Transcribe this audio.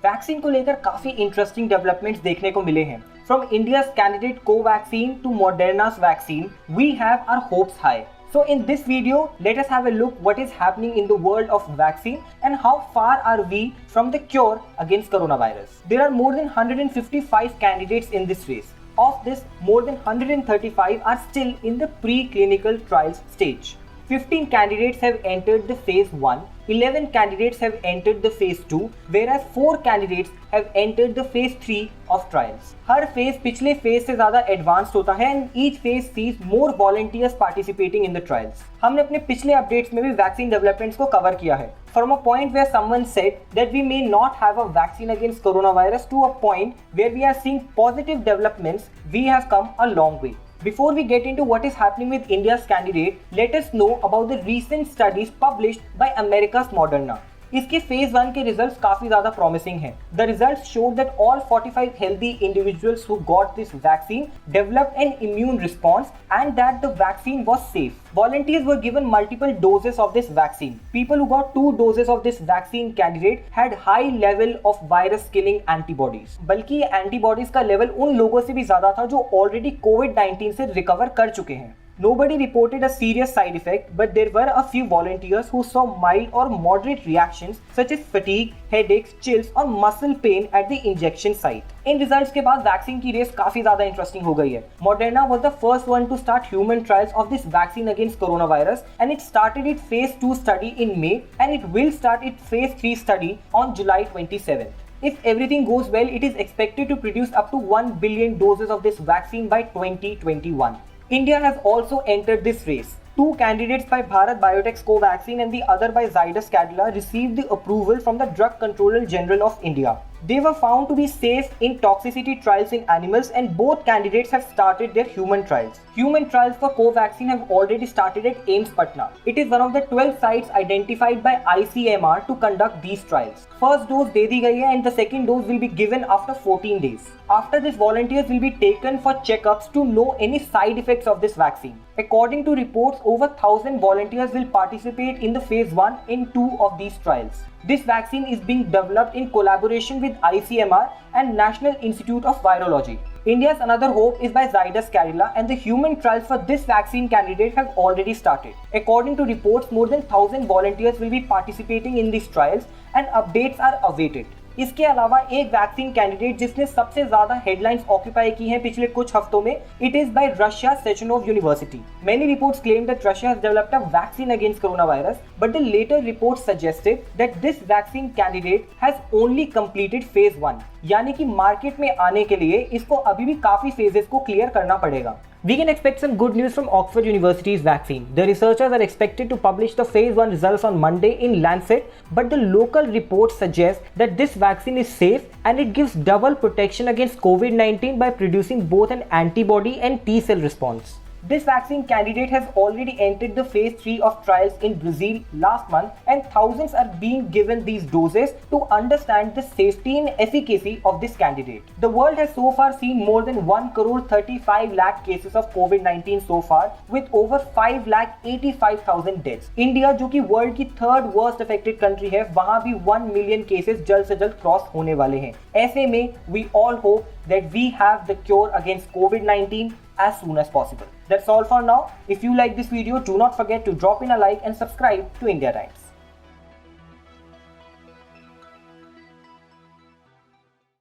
Vaccine को लेकर काफी इंटरेस्टिंग डेवलपमेंट्स देखने को मिले हैं। From India's candidate Covaxin to Moderna's vaccine, we have our hopes high. So in this video, let us have a look what is happening in the world of vaccine and how far are we from the cure against coronavirus. There are more than 155 candidates in this race. Of this, more than 135 are still in the preclinical trials stage. 15 candidates have entered the phase 1, 11 candidates have entered the phase 2, whereas 4 candidates have entered the phase 3 of trials. Her phase पिछले phase से ज़्यादा advanced होता है and each phase sees more volunteers participating in the trials. हमने अपने पिछले updates में भी vaccine developments को cover किया है. From a point where someone said that we may not have a vaccine against coronavirus to a point where we are seeing positive developments, we have come a long way. Before we get into what is happening with India's candidate, let us know about the recent studies published by America's Moderna. इसके phase 1 के results काफी ज़्यादा promising हैं. The results showed that all 45 healthy individuals who got this vaccine developed an immune response and that the vaccine was safe. Volunteers were given multiple doses of this vaccine. People who got 2 doses of this vaccine candidate had high level of virus killing antibodies. बल्कि ये antibodies का level उन लोगों से भी ज़्यादा था जो already COVID-19 से recover कर चुके हैं. Nobody reported a serious side effect, but there were a few volunteers who saw mild or moderate reactions such as fatigue, headaches, chills और muscle pain at the injection site. In results के बाद vaccine की race काफी ज्यादा interesting हो गई है. Moderna was the first one to start human trials of this vaccine against coronavirus and it started its phase 2 study in May and it will start its phase 3 study on July 27th. If everything goes well, it is expected to produce up to 1 billion doses of this vaccine by 2021. India has also entered this race. 2 candidates by Bharat Biotech's Covaxin and the other by Zydus Cadila received the approval from the Drug Controller General of India. They were found to be safe in toxicity trials in animals and both candidates have started their human trials. Human trials for Covaxin have already started at AIIMS Patna. It is one of the 12 sites identified by ICMR to conduct these trials. First dose दे दी गई है and the second dose will be given after 14 days. After this, volunteers will be taken for checkups to know any side effects of this vaccine. According to reports, over 1,000 volunteers will participate in the phase 1 and 2 of these trials. This vaccine is being developed in collaboration with ICMR and National Institute of Virology. India's another hope is by Zydus Cadila and the human trials for this vaccine candidate have already started. According to reports, more than 1,000 volunteers will be participating in these trials and updates are awaited. इसके अलावा एक vaccine candidate जिसने सबसे ज्यादा headlines occupy की हैं पिछले कुछ हफ्तों में, it is by Russia Sechenov university. Many reports claim that Russia has developed a vaccine against coronavirus, but the later reports suggested that this vaccine candidate has only completed phase 1. यानी कि market में आने के लिए इसको अभी भी काफी फेजेस को क्लियर करना पड़ेगा. We can expect some good news from Oxford University's vaccine. The researchers are expected to publish the phase 1 results on Monday in Lancet, but the local reports suggest that this vaccine is safe and it gives double protection against COVID-19 by producing both an antibody and T-cell response. This vaccine candidate has already entered the phase 3 of trials in Brazil last month and thousands are being given these doses to understand the safety and efficacy of this candidate. The world has so far seen more than 1 crore 35 lakh cases of COVID-19 so far with over 5 lakh 85,000 deaths. India जो कि world की third worst affected country है, वहाँ भी 1 million cases जल्द से जल्द cross होने वाले हैं. ऐसे में we all hope that we have the cure against COVID-19 as soon as possible. That's all for now. If you like this video, do not forget to drop in a like and subscribe to India Times.